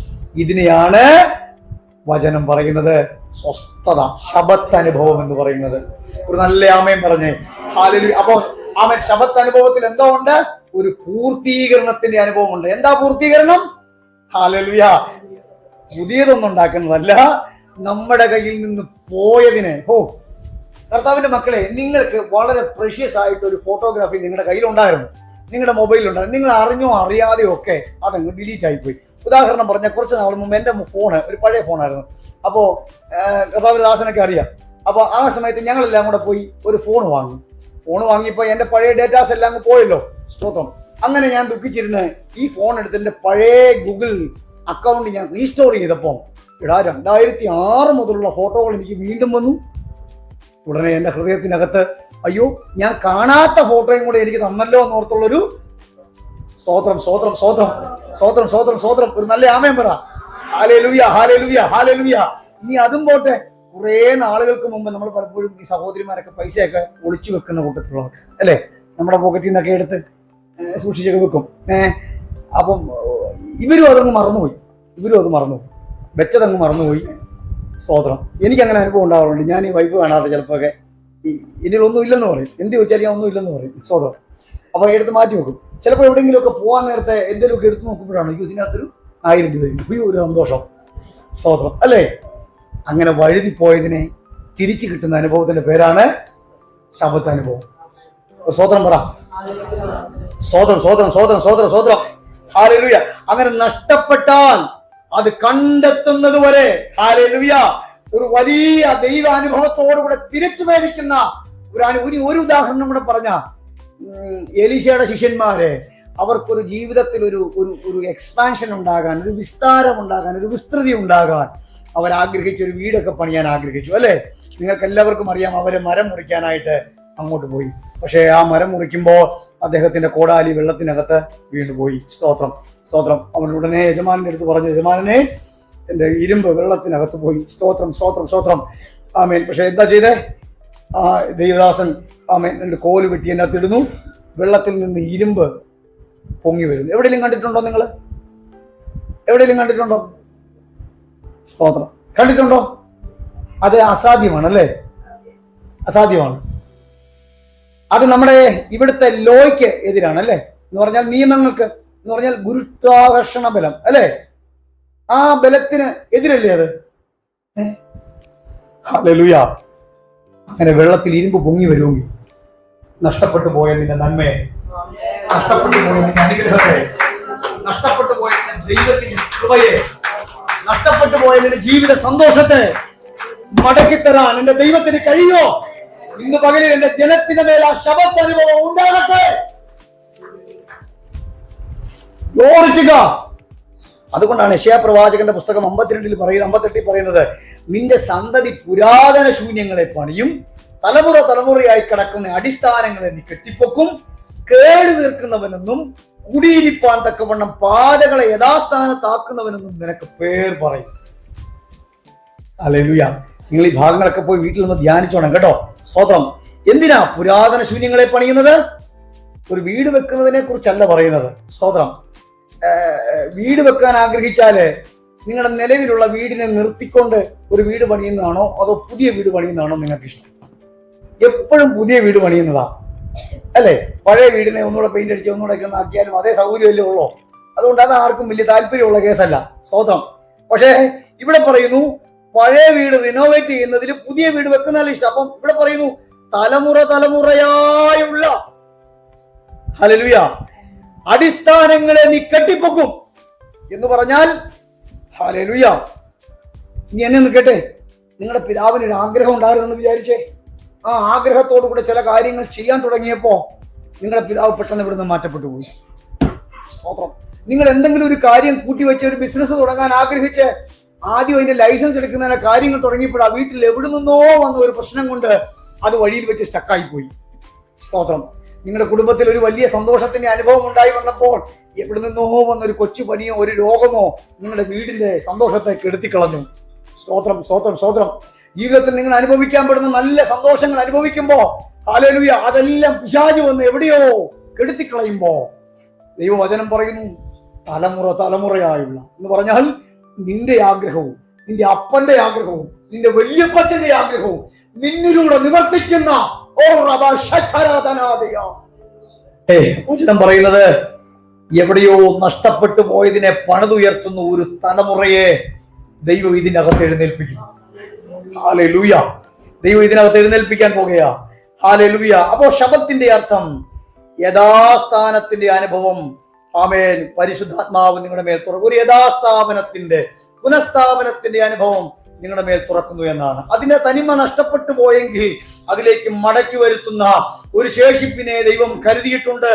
ഇതിനെയാണ് വചനം പറയുന്നത് സ്വസ്ഥത, ശബത്ത് അനുഭവം എന്ന് പറയുന്നത്. ഒരു നല്ല ആമേൻ പറഞ്ഞേ. ഹല്ലേലൂയ. അപ്പൊ ആമേൻ, ശബത്ത് അനുഭവത്തിൽ എന്തോ ഉണ്ട്? ഒരു പൂർത്തീകരണത്തിന്റെ അനുഭവമുണ്ട്. എന്താ പൂർത്തീകരണം? ഹല്ലേലൂയ. പുതിയതൊന്നും ഉണ്ടാക്കുന്നതല്ല, നമ്മുടെ കയ്യിൽ നിന്ന് പോയതിനെ. കർത്താവിന്റെ മക്കളെ, നിങ്ങൾക്ക് വളരെ പ്രഷ്യസ് ആയിട്ട് ഒരു ഫോട്ടോഗ്രാഫി നിങ്ങളുടെ കയ്യിലുണ്ടായിരുന്നു, നിങ്ങളുടെ മൊബൈലിലുണ്ടായിരുന്നു. നിങ്ങൾ അറിഞ്ഞോ അറിയാതെയോ ഒക്കെ അതങ്ങ് ഡിലീറ്റ് ആയിപ്പോയി. ഉദാഹരണം പറഞ്ഞാൽ, കുറച്ച് നാൾ മുമ്പ് എൻ്റെ ഫോണ് ഒരു പഴയ ഫോണായിരുന്നു. അപ്പോൾ കർത്താവിന്റെ ദാസനൊക്കെ അറിയാം. അപ്പോൾ ആ സമയത്ത് ഞങ്ങളെല്ലാം കൂടെ പോയി ഒരു ഫോൺ വാങ്ങിയപ്പോൾ എൻ്റെ പഴയ ഡേറ്റാസ് എല്ലാം അങ്ങ് പോയല്ലോ. സ്തോത്രം. അങ്ങനെ ഞാൻ ദുഃഖിച്ചിരുന്ന് ഈ ഫോൺ എടുത്ത് എൻ്റെ പഴയ ഗൂഗിൾ അക്കൗണ്ട് ഞാൻ റീസ്റ്റോർ ചെയ്തപ്പോൾ 2006 മുതലുള്ള ഫോട്ടോകൾ എനിക്ക് വീണ്ടും വന്നു. ഉടനെ എൻ്റെ ഹൃദയത്തിനകത്ത്, അയ്യോ, ഞാൻ കാണാത്ത ഫോട്ടോയും കൂടെ എനിക്ക് തന്നല്ലോ എന്നോർത്തുള്ളൊരു സ്തോത്രം സ്തോത്രം സ്തോത്രം സ്തോത്രം സ്തോത്രം സ്തോത്രം. ഒരു നല്ല ആമേൻ പറ. Hallelujah hallelujah hallelujah. ഇനി അതും പോട്ടെ, കുറേ നാളുകൾക്ക് മുമ്പ് നമ്മൾ പലപ്പോഴും ഈ സഹോദരിമാരൊക്കെ പൈസയൊക്കെ ഒളിച്ചു വെക്കുന്ന കൂട്ടത്തിലുള്ളവർ അല്ലേ, നമ്മുടെ പോക്കറ്റിൽ നിന്നൊക്കെ എടുത്ത് സൂക്ഷിച്ചൊക്കെ വെക്കും. അപ്പം ഇവരും അത് മറന്നുപോയി, വെച്ചതങ്ങ് മറന്നുപോയി. സ്തോത്രം. എനിക്കങ്ങനെ അനുഭവം ഉണ്ടാവാറുണ്ട്. ഞാൻ ഈ വൈഫ് കാണാതെ ചിലപ്പോഴൊക്കെ ഇതിലൊന്നും ഇല്ലെന്ന് പറയും. എന്ത് ചോദിച്ചാൽ ഞാൻ ഒന്നും ഇല്ലെന്ന് പറയും. സ്തോത്രം. അപ്പോൾ എടുത്ത് മാറ്റി വെക്കും. ചിലപ്പോൾ എവിടെയെങ്കിലുമൊക്കെ പോകാൻ നേരത്തെ എന്തെങ്കിലുമൊക്കെ എടുത്ത് നോക്കുമ്പോഴാണ് ഇതിനകത്തൊരു 1000 രൂപ, ഒരു സന്തോഷം. സ്തോത്രം അല്ലേ? അങ്ങനെ വഴുതിപ്പോയതിനെ തിരിച്ചു കിട്ടുന്ന അനുഭവത്തിന്റെ പേരാണ് ശബത്ത് അനുഭവം. സ്തോത്രം പറ. സ്തോത്രം സ്തോത്രം സ്തോത്രം സ്തോത്രം സ്തോത്രം. ഹല്ലേലൂയ. അങ്ങനെ നഷ്ടപ്പെട്ടാൽ അത് കണ്ടെത്തുന്നത് വരെ, ഹല്ലേലൂയ, ഒരു വലിയ ദൈവാനുഭവത്തോടുകൂടെ തിരിച്ചു മേടിക്കുന്ന ഒരു ഉദാഹരണം കൂടെ പറഞ്ഞ, എലീശയുടെ ശിഷ്യന്മാരെ, അവർക്കൊരു ജീവിതത്തിൽ ഒരു എക്സ്പാൻഷൻ ഉണ്ടാകാൻ, ഒരു വിസ്താരം ഉണ്ടാകാൻ, ഒരു വിസ്തൃതി ഉണ്ടാകാൻ അവർ ആഗ്രഹിച്ചു. ഒരു വീടൊക്കെ പണിയാൻ ആഗ്രഹിച്ചു അല്ലേ? നിങ്ങൾക്ക് എല്ലാവർക്കും അറിയാം, അവര് മരം മുറിക്കാനായിട്ട് അങ്ങോട്ട് പോയി. പക്ഷേ ആ മരം മുറിക്കുമ്പോൾ അദ്ദേഹത്തിന്റെ കോടാലി വെള്ളത്തിനകത്ത് വീണുപോയി. സ്തോത്രം സ്തോത്രം. അവൻ ഉടനെ യജമാനന്റെ അടുത്ത് പറഞ്ഞു, യജമാനനെ, എൻ്റെ ഇരുമ്പ് വെള്ളത്തിനകത്ത് പോയി. സ്തോത്രം സ്തോത്രം സ്തോത്രം. ആമേൻ. പക്ഷെ എന്താ ചെയ്തേ? ആ ദൈവദാസൻ ആമേൻ രണ്ട് കോല് വെട്ടി എൻ്റെ അകത്തിടുന്നു. വെള്ളത്തിൽ നിന്ന് ഇരുമ്പ് പൊങ്ങി വരുന്നു. എവിടെയെങ്കിലും കണ്ടിട്ടുണ്ടോ നിങ്ങൾ? എവിടെയെങ്കിലും കണ്ടിട്ടുണ്ടോ? സ്തോത്രം. കണ്ടിട്ടുണ്ടോ? അത് അസാധ്യമാണ് അല്ലേ? അസാധ്യമാണ്. അത് നമ്മുടെ ഇവിടുത്തെ ലോയ്ക്ക് എതിരാണ് അല്ലേ? എന്ന് പറഞ്ഞാൽ നിയമങ്ങൾക്ക്, എന്ന് പറഞ്ഞാൽ ഗുരുത്വാകർഷണ ബലം അല്ലേ? ആ ബലത്തിന് എതിരല്ലേ അത്? ഹല്ലേലൂയ. അങ്ങനെ വെള്ളത്തിൽ ഇരുമ്പ് പൊങ്ങി വരുമെങ്കിൽ നഷ്ടപ്പെട്ടു പോയ നിന്റെ നന്മയെ, നഷ്ടപ്പെട്ടു പോയ നിന്റെ അനുഗ്രഹത്തെ, നഷ്ടപ്പെട്ടു പോയ നിന്റെ ദൈവത്തിന്റെ കൃപയെ, നഷ്ടപ്പെട്ടു പോയ നിന്റെ ജീവിത സന്തോഷത്തെ മടക്കിത്തരാൻ എന്റെ ദൈവത്തിന് കഴിയോ? ഇന്ന് പകലിൽ എന്റെ ജനത്തിന്റെ മേൽ ആ ശബത്ത് അനുഭവം ഉണ്ടാകട്ടെ. അതുകൊണ്ടാണ് യെശയ്യാ പ്രവാചകന്റെ പുസ്തകം 58 പറയുന്നത്, നിന്റെ സന്തതി പുരാതന ശൂന്യങ്ങളെ പണിയും, തലമുറ തലമുറയായി കിടക്കുന്ന അടിസ്ഥാനങ്ങളെ നീ കെട്ടിപ്പൊക്കും, കേട് തീർക്കുന്നവനെന്നും കുടിയിരിപ്പാൻ തക്കവണ്ണം പാതകളെ യഥാസ്ഥാനത്താക്കുന്നവനെന്നും നിനക്ക് പേർ പറയും. ഹല്ലേലൂയ. നിങ്ങൾ ഈ ഭാഗങ്ങളൊക്കെ പോയി വീട്ടിൽ നിന്ന് ധ്യാനിച്ചോണം കേട്ടോ. സ്തോത്രം. എന്തിനാ പുരാതന ശൂന്യങ്ങളെ പണിയുന്നത്? ഒരു വീട് വെക്കുന്നതിനെ കുറിച്ചല്ല പറയുന്നത്. സ്തോത്രം. വീട് വെക്കാൻ ആഗ്രഹിച്ചാല് നിങ്ങളുടെ നിലവിലുള്ള വീടിനെ നിർത്തിക്കൊണ്ട് ഒരു വീട് പണിയുന്നതാണോ അതോ പുതിയ വീട് പണിയുന്നതാണോ നിങ്ങൾക്ക് ഇഷ്ടം? എപ്പോഴും പുതിയ വീട് പണിയുന്നതാ അല്ലേ? പഴയ വീടിനെ ഒന്നുകൂടെ പെയിന്റ് അടിച്ച് ഒന്നുകൂടെ ഒക്കെ ആക്കിയാലും അതേ സൗകര്യമല്ലേ ഉള്ളൂ. അതുകൊണ്ട് അത് ആർക്കും വലിയ താല്പര്യമുള്ള കേസല്ല. സ്തോത്രം. പക്ഷേ ഇവിടെ പറയുന്നു പഴയ വീട് റിനോവേറ്റ് ചെയ്യുന്നതിൽ പുതിയ വീട് വെക്കുന്നതല്ല ഇഷ്ടം. അപ്പം ഇവിടെ പറയുന്നു തലമുറ തലമുറയായുള്ള ഹല്ലേലൂയ അടിസ്ഥാനങ്ങളെ നീ കെട്ടിപ്പൊക്കും എന്ന് പറഞ്ഞാൽ ഹല്ലേലൂയ. ഇനി എന്നെ ഒന്ന് കേട്ടെ, നിങ്ങളുടെ പിതാവിന് ഒരു ആഗ്രഹം ഉണ്ടായിരുന്നെന്ന് വിചാരിച്ചേ. ആ ആഗ്രഹത്തോടു കൂടെ ചില കാര്യങ്ങൾ ചെയ്യാൻ തുടങ്ങിയപ്പോ നിങ്ങളുടെ പിതാവ് പെട്ടെന്ന് ഇവിടുന്ന് മാറ്റപ്പെട്ടു പോയി. സ്തോത്രം. നിങ്ങൾ എന്തെങ്കിലും ഒരു കാര്യം കൂട്ടിവെച്ച് ഒരു ബിസിനസ് തുടങ്ങാൻ ആഗ്രഹിച്ച് ആദ്യം അതിന്റെ ലൈസൻസ് എടുക്കുന്നതിന്റെ കാര്യങ്ങൾ തുടങ്ങിയപ്പോൾ ആ വീട്ടിൽ എവിടെ നിന്നോ വന്ന ഒരു പ്രശ്നം കൊണ്ട് അത് വഴിയിൽ വെച്ച് സ്റ്റക്കായി പോയി. സ്തോത്രം. നിങ്ങളുടെ കുടുംബത്തിൽ ഒരു വലിയ സന്തോഷത്തിന്റെ അനുഭവം ഉണ്ടായി വന്നപ്പോൾ എവിടെ നിന്നോ വന്നൊരു കൊച്ചു പനിയോ ഒരു രോഗമോ നിങ്ങളുടെ വീടിന്റെ സന്തോഷത്തെ കെടുത്തിക്കളഞ്ഞു. സ്തോത്രം സ്തോത്രം സ്തോത്രം. ജീവിതത്തിൽ നിങ്ങൾ അനുഭവിക്കാൻ പെടുന്ന നല്ല സന്തോഷങ്ങൾ അനുഭവിക്കുമ്പോ ഹല്ലേലൂയ അതെല്ലാം പിശാച് വന്ന് എവിടെയോ കെടുത്തിക്കളയുമ്പോ ദൈവവചനം പറയുന്നു തലമുറ തലമുറയായുള്ള എന്ന് പറഞ്ഞാൽ നിന്റെ ആഗ്രഹവും നിന്റെ അപ്പന്റെ ആഗ്രഹവും നിന്റെ വല്യപ്പച്ചന്റെ ആഗ്രഹവും നിന്നിലൂടെ നിവർത്തിക്കുന്ന വചനം പറയുന്നത് എവിടെയോ നഷ്ടപ്പെട്ടു പോയതിനെ പണിതുയർത്തുന്ന ഒരു തലമുറയെ ദൈവം ഇതിനകത്ത് എഴുന്നേൽപ്പിക്കും. ഹല്ലേലൂയ. ദൈവം ഇതിനകത്ത് എഴുന്നേൽപ്പിക്കാൻ പോകുകയാ. ഹല്ലേലൂയ. അപ്പോ ശബത്തിന്റെ അർത്ഥം യഥാസ്ഥാനത്തിന്റെ അനുഭവം. ആമേൻ. പരിശുദ്ധാത്മാവ് നിങ്ങളുടെ മേൽ തുറക്കും. ഒരു യഥാസ്ഥാപനത്തിന്റെ പുനഃസ്ഥാപനത്തിന്റെ അനുഭവം നിങ്ങളുടെ മേൽ തുറക്കുന്നു എന്നാണ്. അതിന്റെ തനിമ നഷ്ടപ്പെട്ടു പോയെങ്കിൽ അതിലേക്ക് മടക്കി വരുത്തുന്ന ഒരു ശേഷിപ്പിനെ ദൈവം കരുതിയിട്ടുണ്ട്.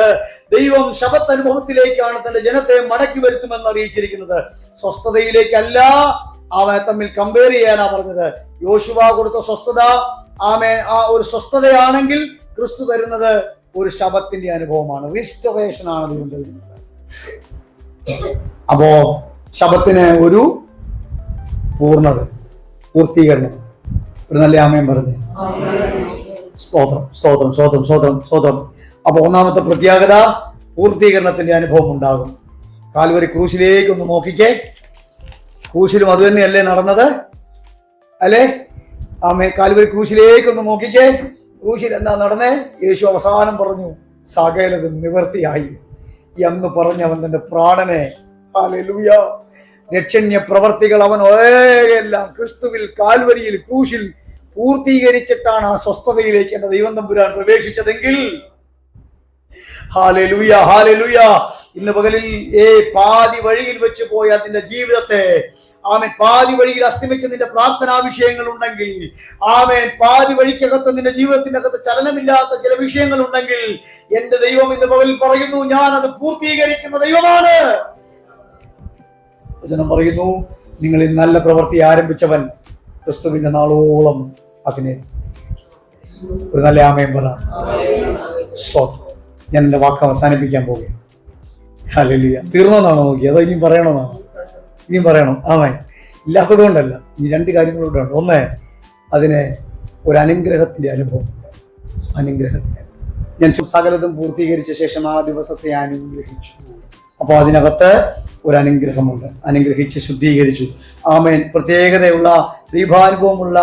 ദൈവം ശബത്ത് അനുഭവത്തിലേക്കാണ് തന്റെ ജനത്തെ മടക്കി വരുത്തുമെന്ന് അറിയിച്ചിരിക്കുന്നത്. സ്വസ്ഥതയിലേക്കല്ല. അവൻ തമ്മിൽ കമ്പയർ ചെയ്യാനാ പറഞ്ഞത്. യോശുവ കൊടുത്ത സ്വസ്ഥത ആമേൻ ആ ഒരു സ്വസ്ഥതയാണെങ്കിൽ ക്രിസ്തു തരുന്നത് ഒരു ശബത്തിന്റെ അനുഭവമാണ്. റിസ്റ്റോറേഷൻ ആണ് ദൈവം തരുന്നത്. അപ്പോ ശബത്തിന് ഒരു പൂർണ്ണത, പൂർത്തീകരണം. ഒരു നല്ല ആമേൻ പറഞ്ഞു. സ്തോത്രം സ്തോത്രം സ്തോത്രം സ്തോത്രം സ്തോത്രം. അപ്പൊ ഒന്നാമത്തെ പ്രത്യേകത പൂർത്തീകരണത്തിന്റെ അനുഭവം ഉണ്ടാകും. കാൽവരി ക്രൂശിലേക്കൊന്ന് നോക്കിക്കേ. ക്രൂശിലും അത് തന്നെയല്ലേ നടന്നത് അല്ലേ? ആമേ. കാൽവരി ക്രൂശിലേക്കൊന്ന് നോക്കിക്കേ. ക്രൂശിൽ എന്താ നടന്നേ? യേശു അവസാനം പറഞ്ഞു സകലതും നിവൃത്തിയായി എന്ന് പറഞ്ഞവൻ തന്റെ പ്രാണനെ ഹല്ലേലൂയ രക്ഷണ്യ പ്രവർത്തികൾ അവൻ എല്ലാം ക്രിസ്തുവിൽ കാൽവരിയിൽ ക്രൂശിൽ പൂർത്തീകരിച്ചിട്ടാണ് ആ സ്വസ്ഥതയിലേക്ക് എന്റെ ദൈവം തമ്പുരാൻ പ്രവേശിച്ചതെങ്കിൽ ഹല്ലേലൂയ ഹല്ലേലൂയ. ഇന്ന് പകലിൽ പാതി വഴിയിൽ വെച്ച് പോയ നിന്റെ ജീവിതത്തെ ആമേൻ, പാതി വഴിയിൽ അസ്തമിച്ച നിന്റെ പ്രാർത്ഥനാ വിഷയങ്ങൾ ഉണ്ടെങ്കിൽ, ആമേൻ, പാതി വഴിക്കകത്ത് നിന്റെ ജീവിതത്തിന്റെ അകത്ത് ചലനമില്ലാത്ത ചില വിഷയങ്ങൾ ഉണ്ടെങ്കിൽ എന്റെ ദൈവം ഇന്ന് പകലിൽ പറയുന്നു ഞാൻ അത് പൂർത്തീകരിക്കുന്ന ദൈവമാണ്. വചനം പറയുന്നു നിങ്ങളിൽ നല്ല പ്രവൃത്തി ആരംഭിച്ചവൻ ക്രിസ്തുവിന്റെ നാളോളം അതിനെ. ഒരു നല്ല ആമേൻ പറ. ഞാൻ എന്റെ വാക്ക് അവസാനിപ്പിക്കാൻ പോകുകയാണ്. ഹല്ലേലൂയ. തീർന്നെന്നാണോ നോക്കി? അതോ ഇനിയും പറയണമെന്നാണോ? ഇനിയും പറയണം. ആമേൻ. ഇല്ലാത്തത് കൊണ്ടല്ല, ഈ രണ്ട് കാര്യങ്ങളോട് ഉണ്ട്. ഒന്ന്, അതിന് ഒരു അനുഗ്രഹത്തിന്റെ അനുഭവം. അനുഗ്രഹത്തിന്റെ ഞാൻ സകലതും പൂർത്തീകരിച്ച ശേഷം ആ ദിവസത്തെ അനുഗ്രഹിച്ചു. അപ്പോൾ അതിനകത്ത് ഒരു അനുഗ്രഹമുണ്ട്. അനുഗ്രഹിച്ച് ശുദ്ധീകരിച്ചു. ആമേൻ. പ്രത്യേകതയുള്ള ദൈവാനുഭവമുള്ള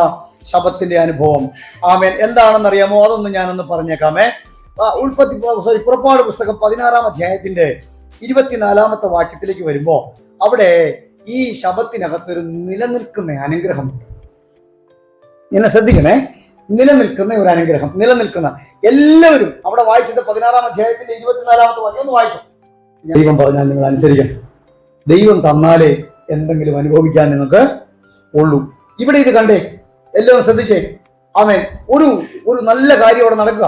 ശബത്തിന്റെ അനുഭവം. ആമേൻ. എന്താണെന്നറിയാമോ? അതൊന്ന് ഞാനൊന്ന് പറഞ്ഞേക്കാമേ. പുറപ്പാട് പുസ്തകം 16-ാം അധ്യായത്തിന്റെ 24-ാമത്തെ വാക്യത്തിലേക്ക് വരുമ്പോ അവിടെ ഈ ശബത്തിനകത്തൊരു നിലനിൽക്കുന്ന അനുഗ്രഹമുണ്ട്. എന്നെ ശ്രദ്ധിക്കണേ. നിലനിൽക്കുന്ന ഒരു അനുഗ്രഹം. നിലനിൽക്കുന്ന എല്ലാവരും അവിടെ വായിച്ചത് 16-ാം അധ്യായത്തിന്റെ 24-ാമത്തെ വാക്യം ഒന്ന് വായിച്ചു. ദൈവം പറഞ്ഞാൽ നിങ്ങൾ അനുസരിക്കണം. ദൈവം തന്നാലേ എന്തെങ്കിലും അനുഭവിക്കാൻ നിങ്ങൾക്ക് ഉള്ളൂ. ഇവിടെ ഇത് കണ്ടേ, എല്ലാവരും ശ്രദ്ധിച്ചേ. ആമേൻ. ഒരു നല്ല കാര്യം അവിടെ നടക്കുക.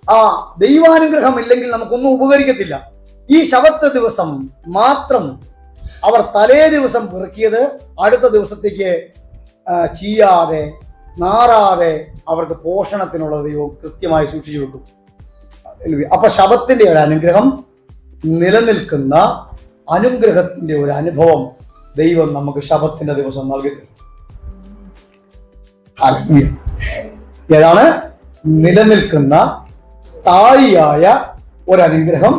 ആ ദൈവാനുഗ്രഹം ഇല്ലെങ്കിൽ നമുക്കൊന്നും ഉപകരിക്കത്തില്ല. ഈ ശബത്ത് ദിവസം മാത്രം അവർ തലേ ദിവസം പെറുക്കിയത് അടുത്ത ദിവസത്തേക്ക് ചീയാതെ നാറാതെ അവർക്ക് പോഷണത്തിനുള്ള ദൈവം കൃത്യമായി സൂക്ഷിച്ചു വെക്കും. അപ്പൊ ശബത്തിന്റെ ഒരു അനുഗ്രഹം, നിലനിൽക്കുന്ന അനുഗ്രഹത്തിന്റെ ഒരു അനുഭവം ദൈവം നമുക്ക് ശബത്തിന്റെ ദിവസം നൽകി തരും. ഏതാണ്? നിലനിൽക്കുന്ന സ്ഥായിയായ ഒരു അനുഗ്രഹം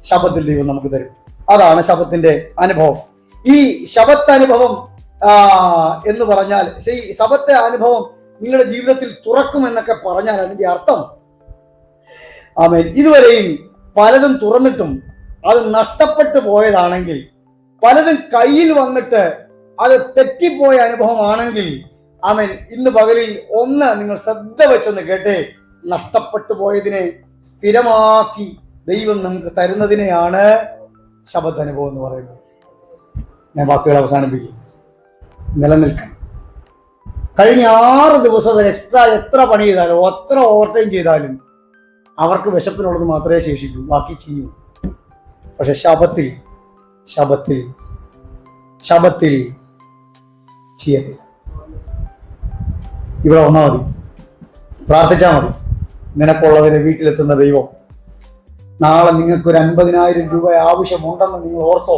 ശബത്തിൽ ദൈവം നമുക്ക് തരും. അതാണ് ശബത്തിന്റെ അനുഭവം. ഈ ശബത്ത് അനുഭവം എന്ന് പറഞ്ഞാൽ, ഈ ശബത്തെ അനുഭവം നിങ്ങളുടെ ജീവിതത്തിൽ തുറക്കുമെന്നൊക്കെ പറഞ്ഞാൽ അതിന്റെ അർത്ഥം, ആമേൻ, ഇതുവരെയും പലതും തുറന്നിട്ടും അത് നഷ്ടപ്പെട്ടു പോയതാണെങ്കിൽ, പലതും കയ്യിൽ വന്നിട്ട് അത് തെറ്റിപ്പോയ അനുഭവമാണെങ്കിൽ, ആമേൻ, ഇന്ന് പകലിൽ ഒന്ന് നിങ്ങൾ ശ്രദ്ധ വെച്ചൊന്ന് കേട്ടേ. നഷ്ടപ്പെട്ടു പോയതിനെ സ്ഥിരമാക്കി ദൈവം നമുക്ക് തരുന്നതിനെയാണ് ശബത്ത് അനുഭവം എന്ന് പറയുന്നത്. ഞാൻ വാക്കുകൾ അവസാനിപ്പിക്കും. നിലനിൽക്കണം. കഴിഞ്ഞ 6 ദിവസം വരെ എത്ര പണി ചെയ്താലും, എത്ര ഓവർ ടൈം ചെയ്താലും അവർക്ക് വിശപ്പിനുള്ളത് മാത്രമേ ശേഷിക്കൂ, ബാക്കി ചെയ്യൂ. പക്ഷെ ശബത്തിൽ ചെയ്യത്തില്ല. ഇവിടെ വന്നാൽ മതി, പ്രാർത്ഥിച്ചാൽ മതി. നിനക്കുള്ളതിന് വീട്ടിലെത്തുന്ന ദൈവം നാളെ നിങ്ങൾക്കൊരു 50,000 രൂപ ആവശ്യമുണ്ടെന്ന് നിങ്ങൾ ഓർത്തോ,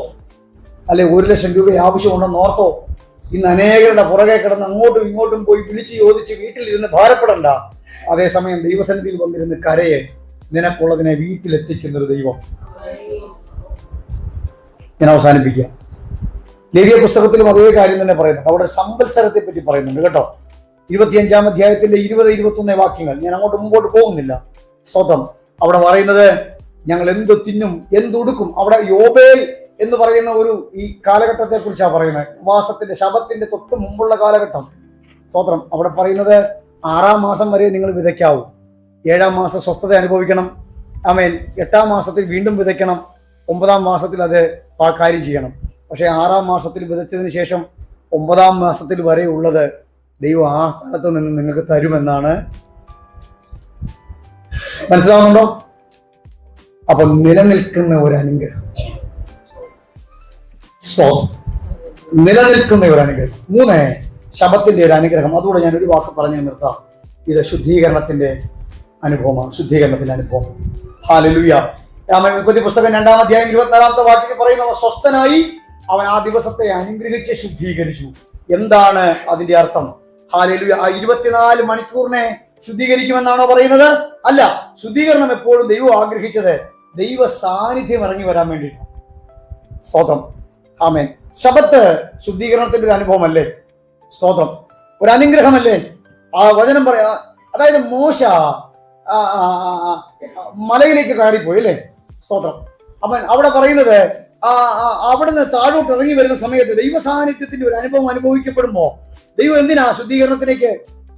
അല്ലെ 1,00,000 രൂപ ആവശ്യമുണ്ടെന്ന് ഓർത്തോ. ഇന്ന് അനേകരുടെ പുറകെ കിടന്ന് അങ്ങോട്ടും ഇങ്ങോട്ടും പോയി വിളിച്ച് ചോദിച്ച് വീട്ടിലിരുന്ന് ഭാരപ്പെടണ്ട. അതേസമയം ദൈവസന്നിധിയിൽ വന്നിരുന്ന് കരയെ നിനക്കുള്ളതിനെ വീട്ടിലെത്തിക്കുന്നൊരു ദൈവം. ഞാൻ അവസാനിപ്പിക്കുക. ലേവ്യ പുസ്തകത്തിലും അതേ കാര്യം തന്നെ പറയുന്നുണ്ട്. അവിടെ സംവത്സരത്തെ പറ്റി പറയുന്നുണ്ട് കേട്ടോ. 25-ാം അധ്യായത്തിന്റെ 20-21 വാക്യങ്ങൾ. ഞാൻ അങ്ങോട്ട് മുമ്പോട്ട് പോകുന്നില്ല. സ്വതം അവിടെ പറയുന്നത്, ഞങ്ങൾ എന്ത് തിന്നും എന്തുടുക്കും. അവിടെ യോബേൽ എന്ന് പറയുന്ന ഈ കാലഘട്ടത്തെ കുറിച്ചാണ് പറയുന്നത്. ഉപവാസത്തിന്റെ ശബത്തിന്റെ തൊട്ട് മുമ്പുള്ള കാലഘട്ടം. സ്വതന്ത്രം. അവിടെ പറയുന്നത് 6-ാം മാസം വരെ നിങ്ങൾ വിതയ്ക്കാവൂ. 7-ാം മാസം സ്വസ്ഥത അനുഭവിക്കണം. ആമേൻ. 8-ാം മാസത്തിൽ വീണ്ടും വിതയ്ക്കണം. 9-ാം മാസത്തിൽ അത് കാര്യം ചെയ്യണം. പക്ഷെ 6-ാം മാസത്തിൽ വിതച്ചതിന് ശേഷം 9-ാം മാസത്തിൽ വരെ ഉള്ളത് ദൈവം ആ സ്ഥലത്ത് നിന്ന് നിങ്ങൾക്ക് തരുമെന്നാണ്. മനസ്സിലാവുന്നുണ്ടോ? അപ്പൊ നിലനിൽക്കുന്ന ഒരു അനുഗ്രഹം, നിലനിൽക്കുന്ന ഒരു അനുഗ്രഹം. 3, ശബത്തിന്റെ ഒരു അനുഗ്രഹം. അതുകൂടെ ഞാൻ ഒരു വാക്ക് പറഞ്ഞു നിർത്താം. ഇത് ശുദ്ധീകരണത്തിന്റെ അനുഭവമാണ്. ശുദ്ധീകരണത്തിന്റെ അനുഭവം. ഹല്ലേലൂയ. ഉൽപ്പത്തി പുസ്തകം 2-ാം അധ്യായം 24-ാമത്തെ വാക്യത്തിൽ പറയുന്നവർ സ്വസ്ഥനായി അവൻ ആ ദിവസത്തെ അനുഗ്രഹിച്ച് ശുദ്ധീകരിച്ചു. എന്താണ് അതിന്റെ അർത്ഥം? ഹല്ലേലൂയ. ആ 24 മണിക്കൂറിനെ ശുദ്ധീകരിക്കുമെന്നാണോ പറയുന്നത്? അല്ല. ശുദ്ധീകരണം എപ്പോഴും ദൈവം ആഗ്രഹിച്ചത് ദൈവ സാന്നിധ്യം ഇറങ്ങി വരാൻ വേണ്ടിയിട്ടാണ്. സ്തോത്രം. ആമേൻ. ശബത്ത് ശുദ്ധീകരണത്തിന്റെ ഒരു അനുഭവമല്ലേ? സ്തോത്രം. ഒരു അനുഗ്രഹമല്ലേ? ആ വചനം പറയാ. അതായത് മോശ മലയിലേക്ക് കയറിപ്പോയി അല്ലേ? സ്തോത്രം. അവൻ അവിടെ പറയുന്നത് അവിടുന്ന് താഴോട്ട് ഇറങ്ങി വരുന്ന സമയത്ത് ദൈവ സാന്നിധ്യത്തിന്റെ ഒരു അനുഭവം അനുഭവിക്കപ്പെടുമ്പോ ദൈവം എന്തിനാ ശുദ്ധീകരണത്തിലേക്ക്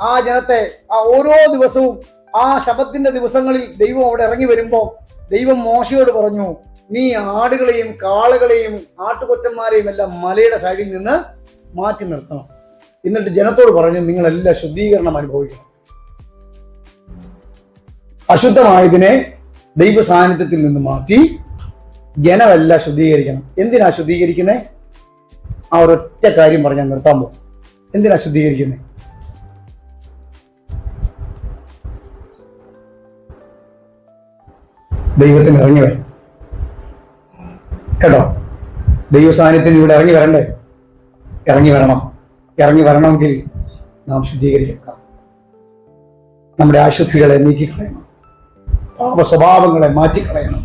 ആ ജനത്തെ ഓരോ ദിവസവും ആ ശബത്തിന്റെ ദിവസങ്ങളിൽ ദൈവം അവിടെ ഇറങ്ങി വരുമ്പോ ദൈവം മോശയോട് പറഞ്ഞു, നീ ആടുകളെയും കാളകളെയും ആട്ടുകൊറ്റന്മാരെയും എല്ലാം മലയുടെ സൈഡിൽ നിന്ന് മാറ്റി നിർത്തണം. എന്നിട്ട് ജനത്തോട് പറഞ്ഞു, നിങ്ങളെല്ലാം ശുദ്ധീകരണം അനുഭവിക്കണം. അശുദ്ധമായതിനെ ദൈവ സാന്നിധ്യത്തിൽ നിന്ന് മാറ്റി ജനമെല്ലാം ശുദ്ധീകരിക്കണം. എന്തിനാ ശുദ്ധീകരിക്കുന്നത്? ആ ഒരൊറ്റ കാര്യം പറഞ്ഞാൽ നിർത്താൻ പോകും. എന്തിനാ ശുദ്ധീകരിക്കുന്നത്? ദൈവത്തിന് ഇറങ്ങി വരണം കേട്ടോ. ദൈവ സാന്നിധ്യത്തിന് ഇവിടെ ഇറങ്ങി വരണ്ടേ? ഇറങ്ങി വരണം. ഇറങ്ങി വരണമെങ്കിൽ നാം ശുദ്ധീകരിക്കപ്പെടണം. നമ്മുടെ അശുദ്ധികളെ നീക്കിക്കളയണം, പാപ സ്വഭാവങ്ങളെ മാറ്റിക്കളയണം.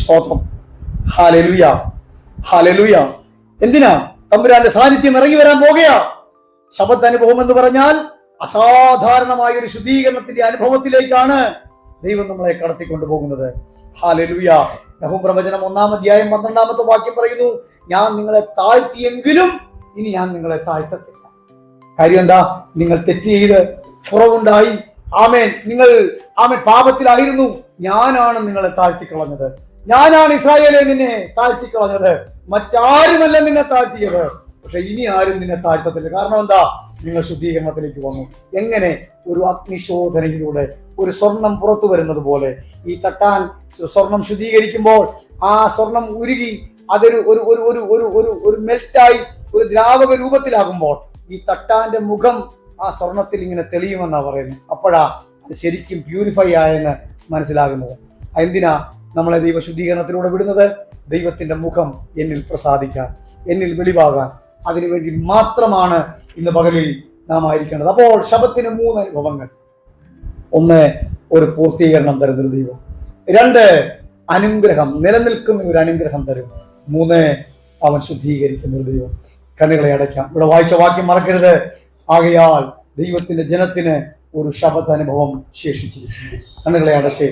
സ്തോത്രം. Hallelujah, hallelujah. എന്തിനാ? തമ്പുരാന്റെ സാന്നിധ്യം ഇറങ്ങി വരാൻ പോകുകയാ. ശബത്ത് അനുഭവം എന്ന് പറഞ്ഞാൽ അസാധാരണമായ ഒരു ശുദ്ധീകരണത്തിന്റെ അനുഭവത്തിലേക്കാണ് ദൈവം നമ്മളെ കടത്തിക്കൊണ്ടു പോകുന്നത്. ഹല്ലേലൂയ. നഹൂം പ്രവചനം 1-ാം അധ്യായം 12-ാമത്തെ വാക്യം പറയുന്നു, ഞാൻ നിങ്ങളെ താഴ്ത്തിയെങ്കിലും ഇനി ഞാൻ നിങ്ങളെ താഴ്ത്തത്തില്ല. കാര്യം എന്താ? നിങ്ങൾ തെറ്റ് ചെയ്ത് കുറവുണ്ടായി, ആമേൻ, നിങ്ങൾ പാപത്തിലായിരുന്നു. ഞാനാണ് നിങ്ങളെ താഴ്ത്തിക്കളഞ്ഞത്. ഞാനാണ് ഇസ്രായേലെ നിന്നെ താഴ്ത്തിക്കളഞ്ഞത്. മറ്റാരുമല്ല നിന്നെ താഴ്ത്തിയത്. പക്ഷെ ഇനി ആരും നിന്നെ താഴ്ത്തത്തില്ല. കാരണം എന്താ? നിങ്ങൾ ശുദ്ധീകരണത്തിലേക്ക് വന്നു. എങ്ങനെ? ഒരു അഗ്നിശോധനയിലൂടെ ഒരു സ്വർണം പുറത്തു വരുന്നത് പോലെ ഈ തട്ടാൻ സ്വർണം ശുദ്ധീകരിക്കുമ്പോൾ ആ സ്വർണം ഉരുകി അതൊരു ഒരു ഒരു ഒരു ഒരു ഒരു ഒരു മെൽറ്റായി ഒരു ദ്രാവക രൂപത്തിലാകുമ്പോൾ ഈ തട്ടാന്റെ മുഖം ആ സ്വർണത്തിൽ ഇങ്ങനെ തെളിയുമെന്നാണ് പറയുന്നത്. അപ്പോഴാ അത് ശരിക്കും പ്യൂരിഫൈ ആയെന്ന് മനസ്സിലാകുന്നത്. എന്തിനാ നമ്മളെ ദൈവ ശുദ്ധീകരണത്തിലൂടെ വിടുന്നത്? ദൈവത്തിന്റെ മുഖം എന്നിൽ പ്രസാദിക്കാൻ, എന്നിൽ വെളിവാകാൻ. അതിനുവേണ്ടി മാത്രമാണ് ഇന്ന് പകലിൽ നാം ആയിരിക്കേണ്ടത്. അപ്പോൾ ശബത്തിന് 3 അനുഭവങ്ങൾ. 1, ഒരു പൂർത്തീകരണം തരുന്നൊരു ദൈവം. 2, അനുഗ്രഹം, നിലനിൽക്കുന്ന ഒരു അനുഗ്രഹം തരും. 3, അവൻ ശുദ്ധീകരിക്കുന്ന ഒരു ദൈവം. കണ്ണുകളെ അടയ്ക്കാം. ഇവിടെ വായിച്ച വാക്യം മറക്കരുത്. ആകയാൽ ദൈവത്തിന്റെ ജനത്തിന് ഒരു ശബത്ത് അനുഭവം ശേഷിച്ചിരിക്കുന്നു. കണ്ണുകളെ അടച്ച്